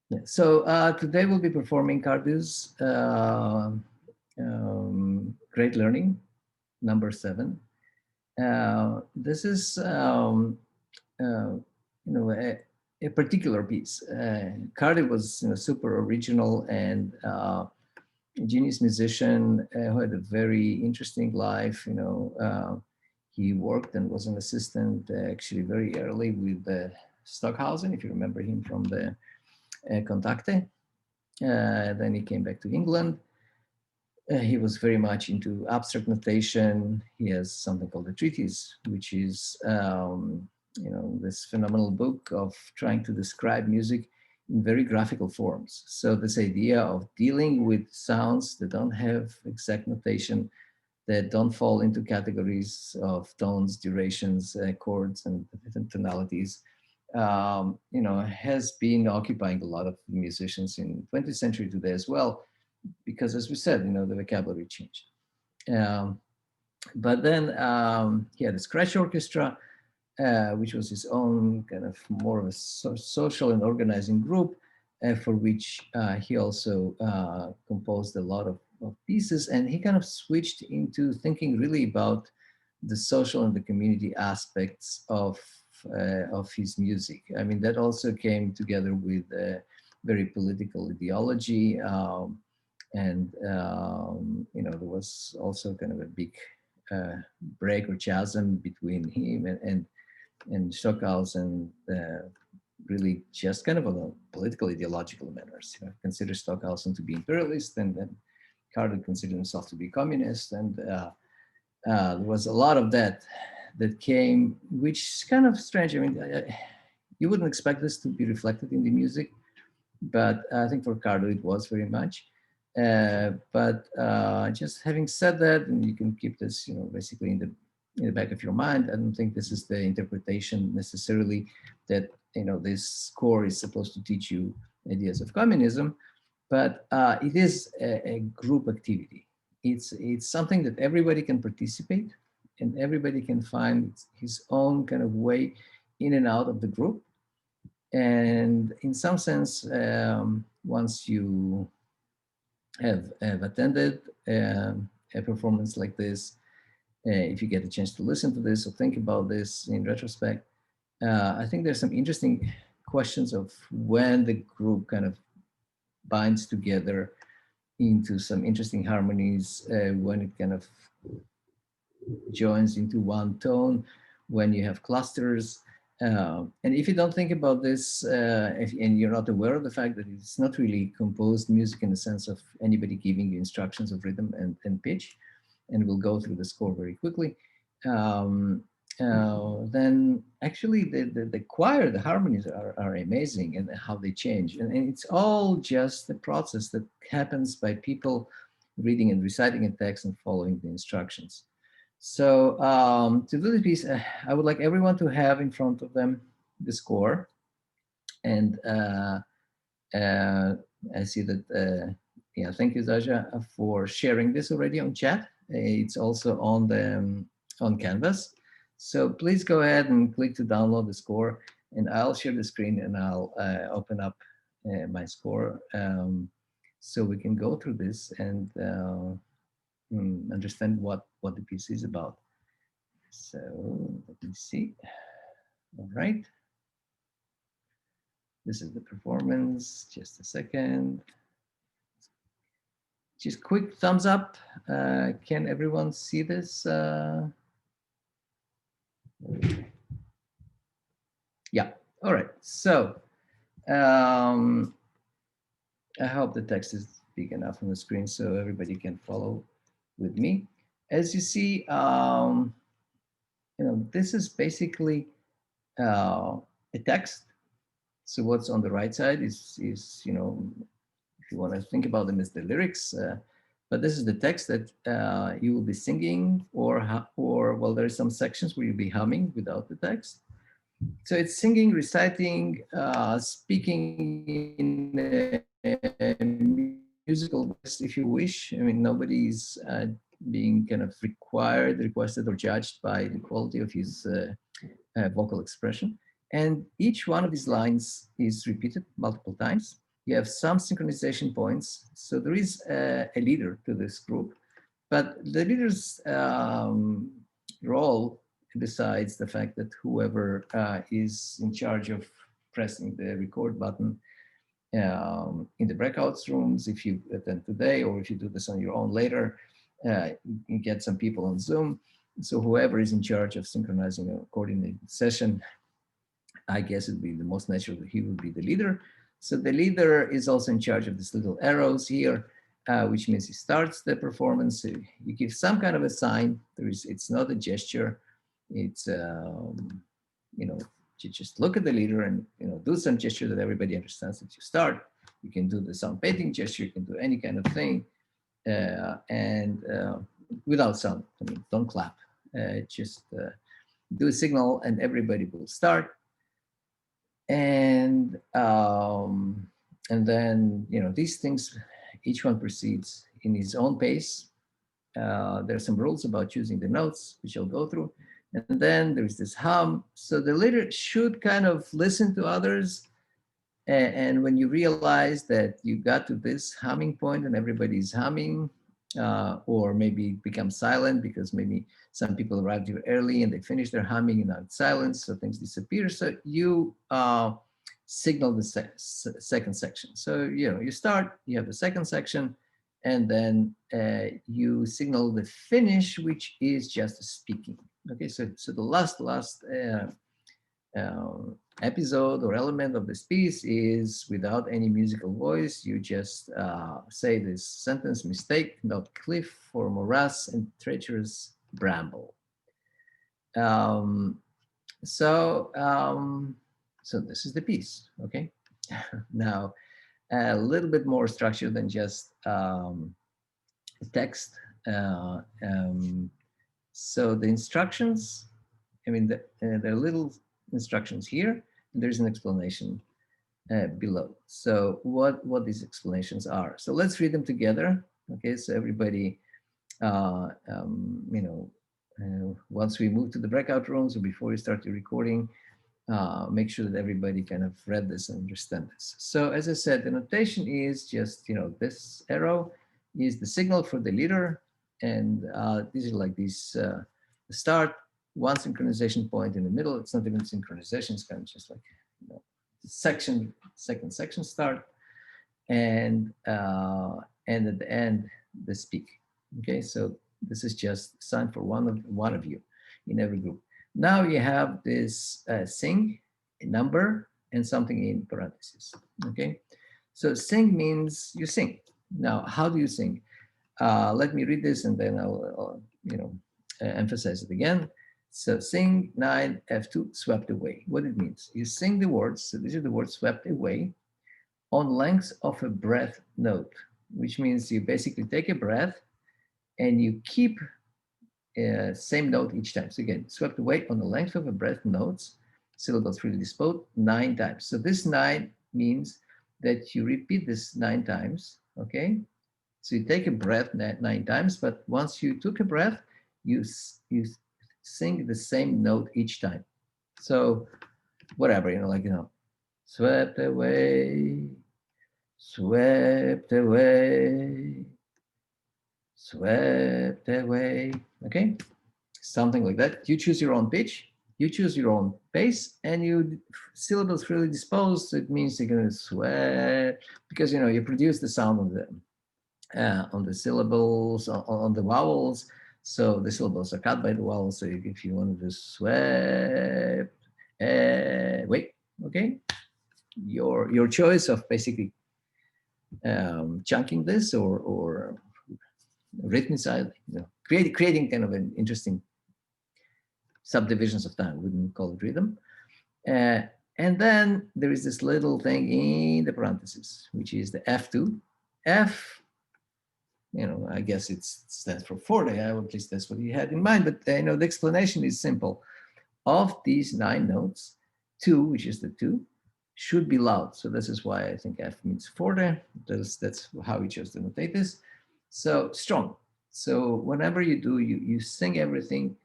Yeah. So today we'll be performing Cardew's Great Learning, number 7. This is, a particular piece. Cardew was super original and a genius musician who had a very interesting life. He worked and was an assistant actually very early with Stockhausen, if you remember him from the Contacte. Then he came back to England. He was very much into abstract notation. He has something called the Treatise, which is this phenomenal book of trying to describe music in very graphical forms. So this idea of dealing with sounds that don't have exact notation, that don't fall into categories of tones, durations, chords, and different tonalities, has been occupying a lot of musicians in 20th century today as well, because as we said, the vocabulary changed. Um, but then he had a scratch orchestra, which was his own kind of more of a social and organizing group, for which he also composed a lot of pieces. And he kind of switched into thinking really about the social and the community aspects of his music. I mean, that also came together with a very political ideology. There was also kind of a big break or chasm between him and Stockhausen, really just kind of on a political ideological manners. Consider Stockhausen to be imperialist, and then Cardew considered himself to be communist, and there was a lot of that came, which is kind of strange. I mean, you wouldn't expect this to be reflected in the music, but I think for Cardew it was very much. But just having said that, and you can keep this, basically in the back of your mind. I don't think this is the interpretation necessarily that this score is supposed to teach you ideas of communism, but it is a group activity. It's something that everybody can participate, and everybody can find his own kind of way in and out of the group. And in some sense, once you have attended a performance like this, if you get a chance to listen to this or think about this in retrospect, I think there's some interesting questions of when the group kind of binds together into some interesting harmonies, when it kind of joins into one tone, when you have clusters. And if you don't think about this, and you're not aware of the fact that it's not really composed music in the sense of anybody giving you instructions of rhythm and pitch, and we'll go through the score very quickly, then actually the choir, the harmonies are amazing, and how they change. And it's all just the process that happens by people reading and reciting a text and following the instructions. So to do this piece, I would like everyone to have in front of them the score. And I see that, yeah, thank you, Zaja, for sharing this already on chat. It's also on the on Canvas. So please go ahead and click to download the score, and I'll share the screen and I'll open up my score, so we can go through this and understand what the piece is about. So let me see. All right. This is the performance. Just a second. Just quick thumbs up. Can everyone see this? Yeah. All right. So I hope the text is big enough on the screen so everybody can follow with me. As you see, this is basically a text. So what's on the right side is if you want to think about them as the lyrics, but this is the text that you will be singing, or well, there are some sections where you'll be humming without the text. So it's singing, reciting, speaking in a musical voice, if you wish. I mean, nobody's being kind of requested, or judged by the quality of his vocal expression. And each one of these lines is repeated multiple times. You have some synchronization points. So there is a leader to this group, but the leader's role, besides the fact that whoever is in charge of pressing the record button in the breakouts rooms, if you attend today, or if you do this on your own later, you get some people on Zoom. So whoever is in charge of synchronizing a coordinated session, I guess it would be the most natural that he would be the leader. So the leader is also in charge of these little arrows here, which means he starts the performance. You give some kind of a sign. It's not a gesture. It's you know, you just look at the leader and do some gesture that everybody understands that you start. You can do the sound painting gesture. You can do any kind of thing, and without sound. I mean, don't clap. Just do a signal, and everybody will start. And then these things, each one proceeds in his own pace. There are some rules about choosing the notes, which I'll go through. And then there's this hum. So the leader should kind of listen to others. And when you realize that you got to this humming point and everybody's humming, or maybe become silent because maybe some people arrived here early and they finished their humming and now it's silence, so things disappear. So you signal the second section. So you start, you have the second section, and then you signal the finish, which is just speaking. Okay, so the last episode or element of this piece is without any musical voice. You just say this sentence: mistake, not cliff, or morass and treacherous bramble. So this is the piece. Okay. Now a little bit more structure than just text. So the instructions, I mean, there are little instructions here, and there's an explanation below. So what these explanations are. So let's read them together. Okay, so everybody, once we move to the breakout rooms or before we start the recording, make sure that everybody kind of read this and understand this. So as I said, the notation is just, this arrow is the signal for the leader. And these are like these, the start, one synchronization point in the middle. It's not even synchronization, it's kind of just like second section start, and at the end, the speak. Okay, so this is just sign for one of you in every group. Now you have this sing, a number, and something in parentheses. Okay, so sing means you sing. Now, how do you sing? Let me read this and then I'll emphasize it again. So sing 9 F2 swept away. What it means? You sing the words. So these are the words swept away on length of a breath note, which means you basically take a breath and you keep same note each time. So again, swept away on the length of a breath notes, syllables freely disposed 9 times. So this 9 means that you repeat this 9 times. Okay. So you take a breath 9 times, but once you took a breath, you sing the same note each time. So whatever, swept away, swept away, swept away. Okay, something like that. You choose your own pitch, you choose your own pace, and you syllables freely disposed. So it means you're going to sweat because you produce the sound on the syllables, on the vowels. So the syllables are cut by the vowels. So if you want to just swept away, okay, your choice of basically chunking this or rhythmicizing, creating kind of an interesting subdivisions of time. Wouldn't call it rhythm. And then there is this little thing in the parentheses, which is the F2. F, I guess it stands for forte. At least that's what you had in mind. But the explanation is simple. Of these 9 notes, 2, which is the 2, should be loud. So this is why I think F means forte. That's how we chose to notate this. So strong. So whenever you do, you sing everything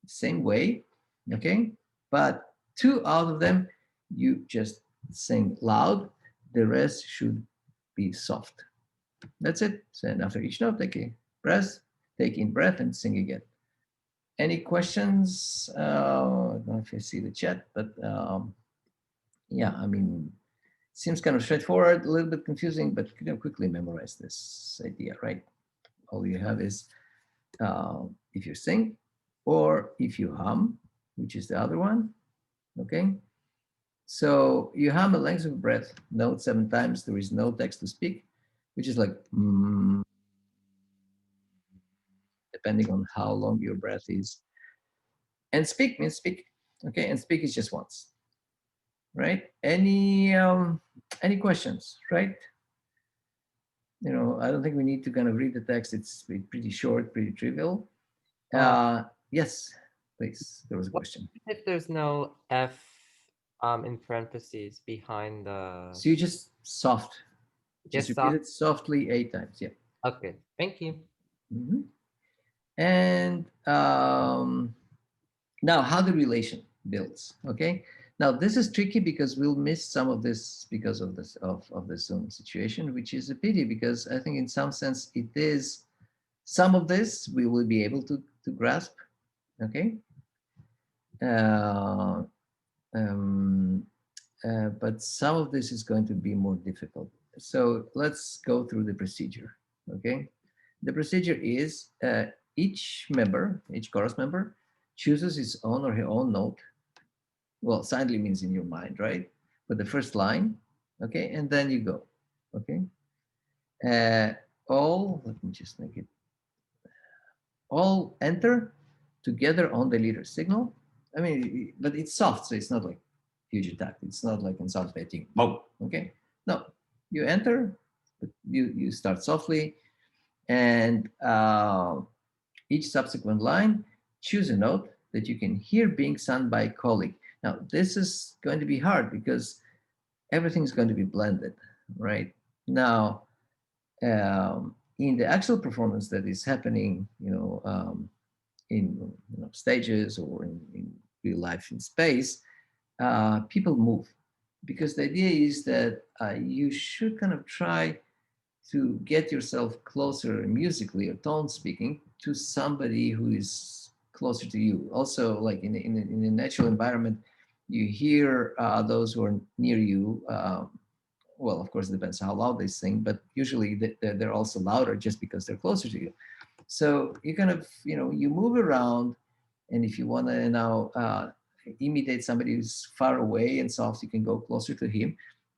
the same way, okay? But 2 out of them, you just sing loud. The rest should be soft. That's it. So, and after each note, take a breath, take in breath, and sing again. Any questions? I don't know if you see the chat, but yeah, I mean, seems kind of straightforward, a little bit confusing, but you can quickly memorize this idea, right? All you have is if you sing or if you hum, which is the other one, okay? So you hum a length of breath note 7 times. There is no text to speak, which is like, depending on how long your breath is. And speak means speak, okay? And speak is just once, right? Any questions, right? You know, I don't think we need to kind of read the text. It's pretty short, pretty trivial. Uh, Yes, please. There was a what question. if there's no F in parentheses behind the So you just just repeat soft? it softly 8 times. Yeah. Okay, thank you. Mhm. And now how the relation builds. Okay. Now this is tricky because we'll miss some of this because of this of the Zoom situation, which is a pity because I think in some sense it is some of this we will be able to grasp. Okay. Uh, um, but some of this is going to be more difficult. So let's go through the procedure, okay? The procedure is each chorus member chooses his own or her own note. Well, silently means in your mind, right? But the first line, okay? And then you go, okay? Uh, let me just make it, all enter together on the leader signal. I mean, but it's soft, so it's not like huge attack. It's not like in solfeggiating. Boom. Okay. No, you enter, but you start softly, and each subsequent line choose a note that you can hear being sung by a colleague. Now, this is going to be hard because everything's going to be blended, right? Now, in the actual performance that is happening, in stages or in real life in space, people move because the idea is that you should kind of try to get yourself closer musically or tone speaking to somebody who is closer to you. Also, like in a natural environment, you hear those who are near you. Well, of course, it depends how loud they sing, but usually they're also louder just because they're closer to you. So you kind of, you move around, and if you want to now imitate somebody who's far away and soft, you can go closer to him.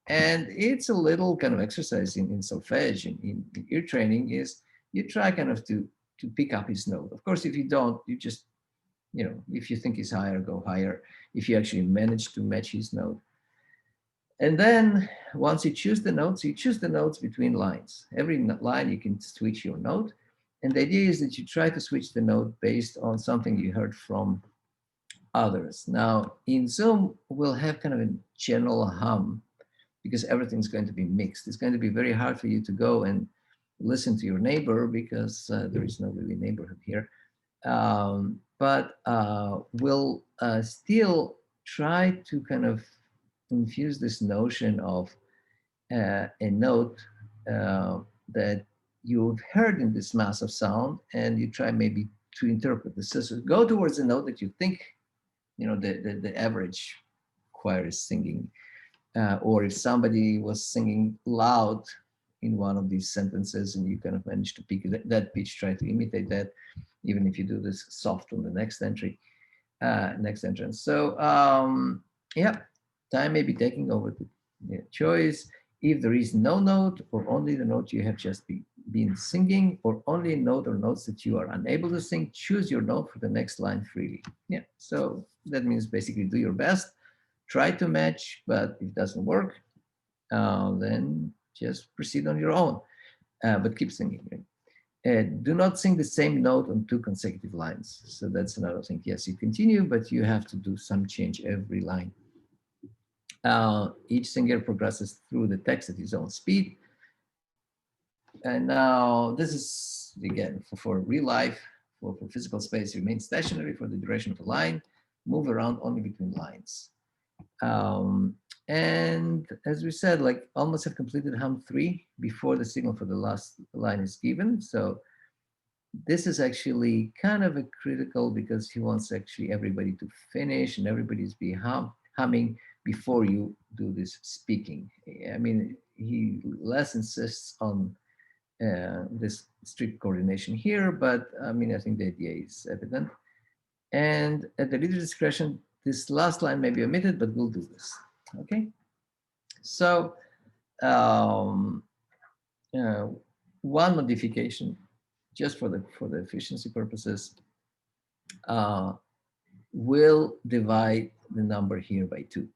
And it's a little kind of exercise in solfege, in ear training, is you try kind of to pick up his note. Of course, if you don't, you just, if you think he's higher, go higher. If you actually manage to match his note. And then once you choose the notes between lines. Every line you can switch your note. And the idea is that you try to switch the note based on something you heard from others. Now, in Zoom, we'll have kind of a general hum because everything's going to be mixed. It's going to be very hard for you to go and listen to your neighbor because there is no really neighborhood here. But we'll still try to kind of infuse this notion of a note that you've heard in this mass of sound, and you try maybe to interpret this. So go towards a note that you think, the average choir is singing. Or if somebody was singing loud in one of these sentences and you kind of manage to pick that pitch, try to imitate that, even if you do this soft on the next entry, next entrance. So yeah, time may be taking over the choice. If there is no note or only the note you have just been singing, or only a note or notes that you are unable to sing, choose your note for the next line freely. Yeah, so that means basically do your best, try to match, but if it doesn't work, then just proceed on your own, but keep singing. Right? Do not sing the same note on 2 consecutive lines. So that's another thing. Yes, you continue, but you have to do some change every line. Each singer progresses through the text at his own speed. And now this is, again, for real life, for physical space, remain stationary for the duration of the line, move around only between lines. And as we said, like almost have completed hum 3 before the signal for the last line is given. So this is actually kind of a critical because he wants actually everybody to finish and everybody's be humming before you do this speaking. I mean, he less insists on this strict coordination here, but I mean, I think the idea is evident. And at the leader's discretion, this last line may be omitted, but we'll do this. Okay. So um, uh, one modification, just for the efficiency purposes, uh, will divide the number here by 2.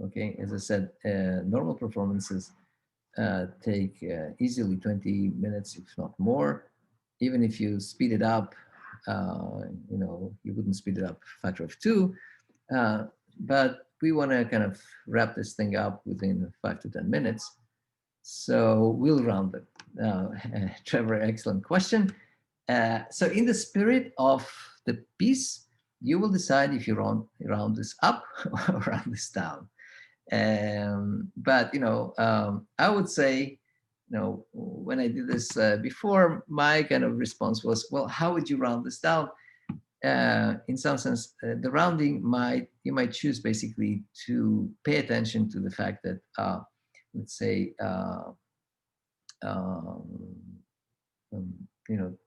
Okay, as I said, normal performances take easily 20 minutes, if not more. Even if you speed it up, you wouldn't speed it up a factor of 2. But we want to kind of wrap this thing up within 5 to 10 minutes. So we'll round it. Trevor, excellent question. So in the spirit of the piece, you will decide if you round this up or round this down. But I would say, when I did this before, my kind of response was, well, how would you round this down? In some sense, the rounding you might choose basically to pay attention to the fact that, let's say, um,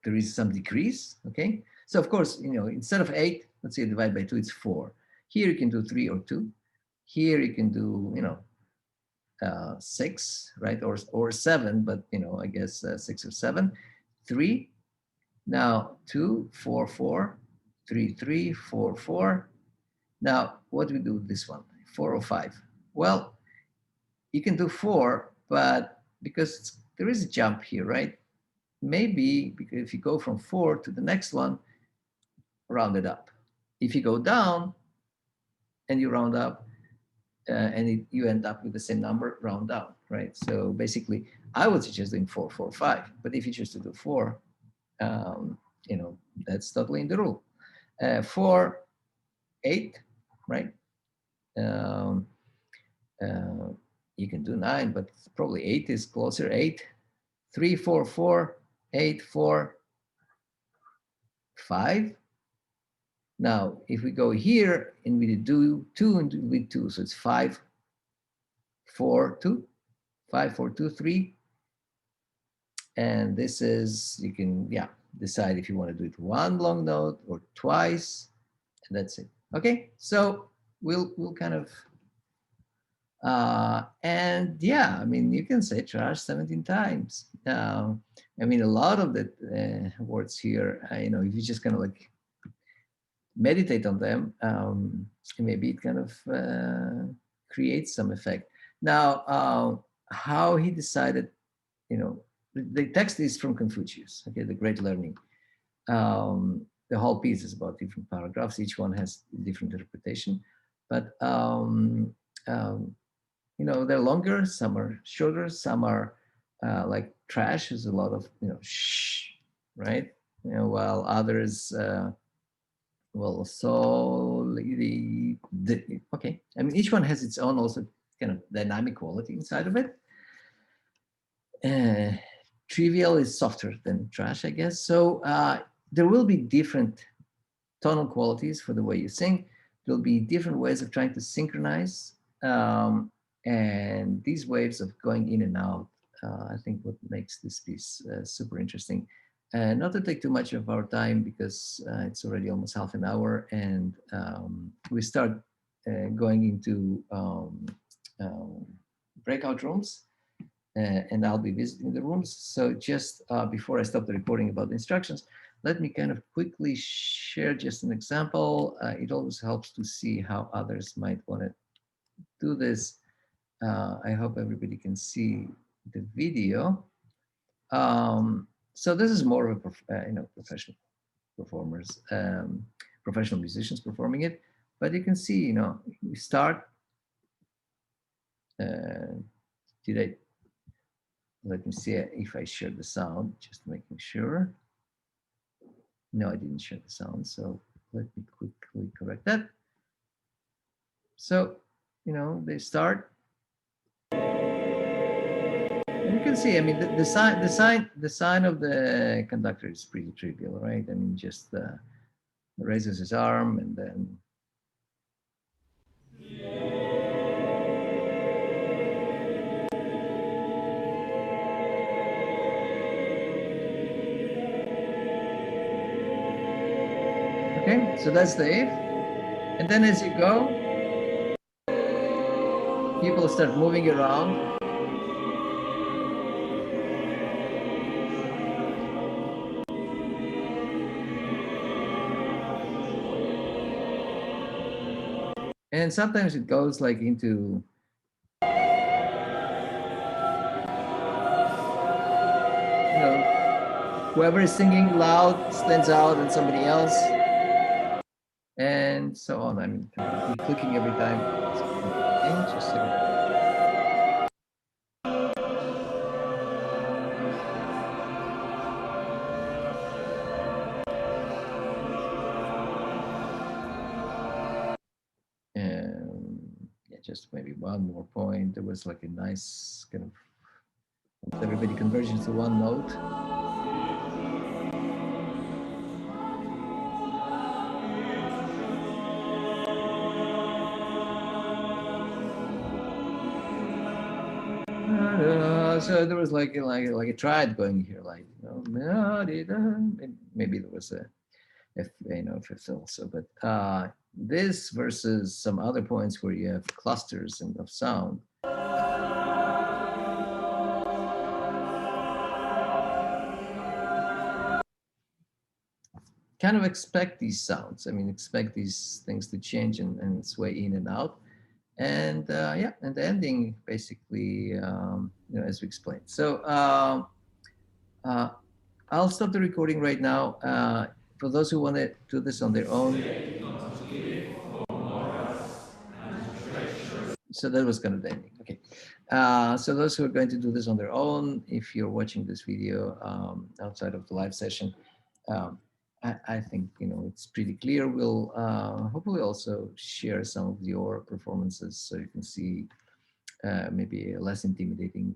there is some decrease. Okay, so of course, instead of 8, let's say divide by 2, it's 4. Here you can do 3 or 2. Here you can do 6, right, or 7, but I guess 6 or 7. 3, now 2, 4, 4, 3, 3, 4, 4. Now what do we do with this one? 4 or 5? Well, you can do 4, but because there is a jump here, right? Maybe because if you go from 4 to the next one, round it up. If you go down and you round up, you end up with the same number, round down, right? So basically, I would suggest doing 4, 4, 5. But if you choose to do 4, um, that's totally in the rule. 4, 8, right? Um, uh, you can do 9, but probably 8 is closer. 8, 3, 4, 4, 8, 4, 5. Now, if we go here and we do 2 and with 2, so it's 5, 4, 2, 5, 4, 2, 3. And this is, you can, decide if you want to do it one long note or twice, and that's it. Okay, so we'll kind of, and yeah, I mean, you can say trash 17 times. I mean, a lot of the words here, if you just kind of like meditate on them, maybe it kind of creates some effect. Now, how he decided, the text is from Confucius, okay, The Great Learning. The whole piece is about different paragraphs. Each one has different interpretation, but they're longer. Some are shorter. Some are like trash. There's a lot of shh, right? While others well, so okay. I mean, each one has its own also kind of dynamic quality inside of it. Trivial is softer than trash, I guess. So there will be different tonal qualities for the way you sing. There'll be different ways of trying to synchronize. And these waves of going in and out, I think what makes this piece super interesting. Not to take too much of our time because it's already almost half an hour and we start going into breakout rooms and I'll be visiting the rooms. So just before I stop the recording about the instructions, let me kind of quickly share just an example. It always helps to see how others might want to do this. I hope everybody can see the video. So this is more of a professional performers, professional musicians performing it. But you can see, we start. Did I? Let me see if I share the sound, just making sure. No, I didn't share the sound. So let me quickly correct that. So, they start can see. I mean, the sign of the conductor is pretty trivial, right? I mean, just raises his arm and then okay. So that's the if, and then as you go, people start moving around. And sometimes it goes like into, whoever is singing loud stands out and somebody else, and so on. I mean, you're clicking every time. Okay, just a second. Yeah, just maybe one more point. There was like a nice kind of everybody converges to one note. So there was like a triad going here, like maybe there was a fifth also, but this versus some other points where you have clusters and of sound. Kind of expect these sounds. I mean, expect these things to change and sway in and out. And yeah, and the ending basically, as we explained. So uh, I'll stop the recording right now. For those who want to do this on their own. So that was kind of the ending. Okay. So those who are going to do this on their own, if you're watching this video outside of the live session, um, I think it's pretty clear. We'll hopefully also share some of your performances so you can see maybe a less intimidating,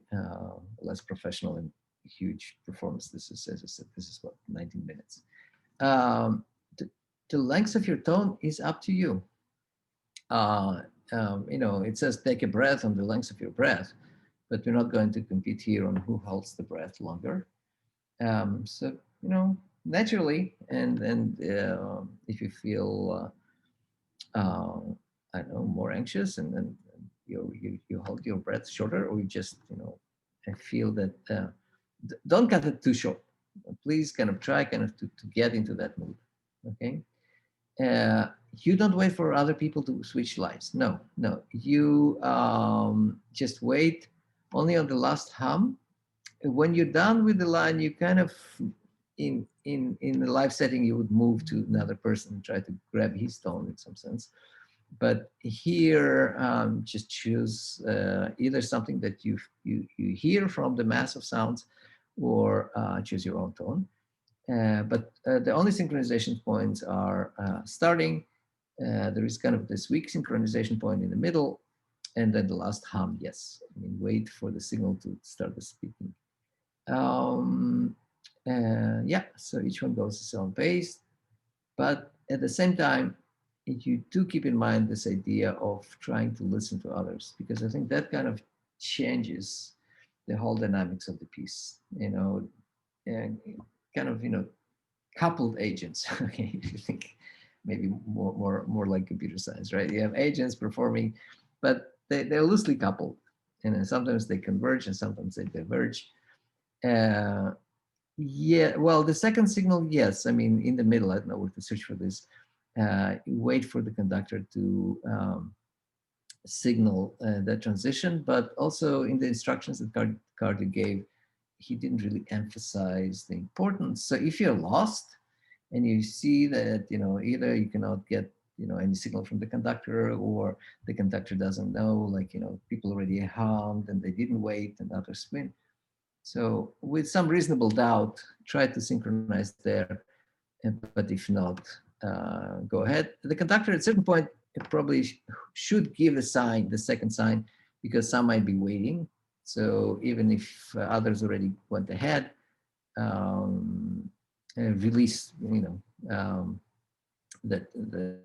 less professional and huge performance. This is, as I said, this is what 19 minutes. The, the length of your tone is up to you. It says take a breath on the length of your breath, but we're not going to compete here on who holds the breath longer. So naturally, and if you feel I don't know, more anxious, and then you hold your breath shorter, or you just I feel that don't cut it too short. Please kind of try kind of to get into that mood. Okay. You don't wait for other people to switch lines. No, no. You just wait only on the last hum. When you're done with the line, you kind of in the live setting you would move to another person and try to grab his tone in some sense. But here, just choose either something that you hear from the mass of sounds, or choose your own tone. But the only synchronization points are starting. There is kind of this weak synchronization point in the middle, and then the last hum. Yes, I mean, wait for the signal to start the speaking. Yeah, so each one goes its own pace, but at the same time, you do keep in mind this idea of trying to listen to others, because I think that kind of changes the whole dynamics of the piece. And kind of coupled agents. Okay, if you think maybe more like computer science, right? You have agents performing, but they're loosely coupled, and then sometimes they converge and sometimes they diverge. Yeah, well, the second signal, yes. I mean, in the middle, I don't know where to search for this. Wait for the conductor to signal that transition, but also in the instructions that Cardew gave, he didn't really emphasize the importance. So if you're lost and you see that, either you cannot get, any signal from the conductor, or the conductor doesn't know, like, people already hummed and they didn't wait and others win. So with some reasonable doubt, try to synchronize there, but if not, go ahead. The conductor at a certain point probably should give a sign, the second sign, because some might be waiting. So even if others already went ahead, um, and release, that the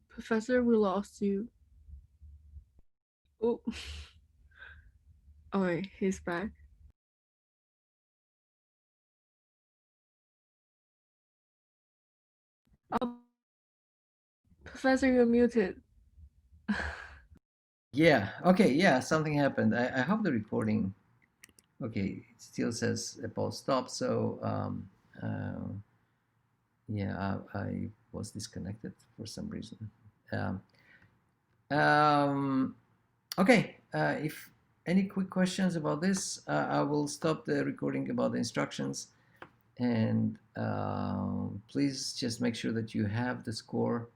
Professor, we lost you. Oh, oh wait, he's back. Oh, Professor, you're muted. yeah, okay, yeah, something happened. I hope the recording. Okay, it still says pause stop. So uh, yeah, I was disconnected for some reason. Um, um, okay, if any quick questions about this, I will stop the recording about the instructions, and please just make sure that you have the score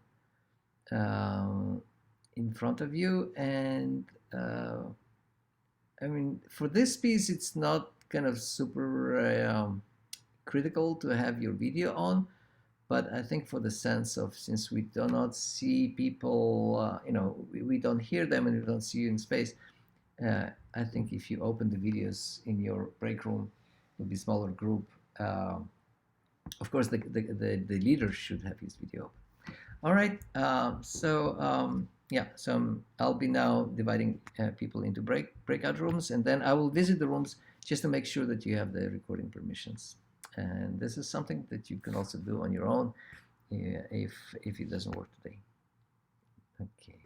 uh, in front of you. And I mean, for this piece, it's not kind of super critical to have your video on, but I think for the sense of, since we do not see people, we don't hear them and we don't see you in space, I think if you open the videos in your break room, it'll be smaller group. Uh, of course, the leader should have his video. All right. Yeah. So I'll be now dividing people into breakout rooms, and then I will visit the rooms just to make sure that you have the recording permissions. And this is something that you can also do on your own if it doesn't work today. Okay.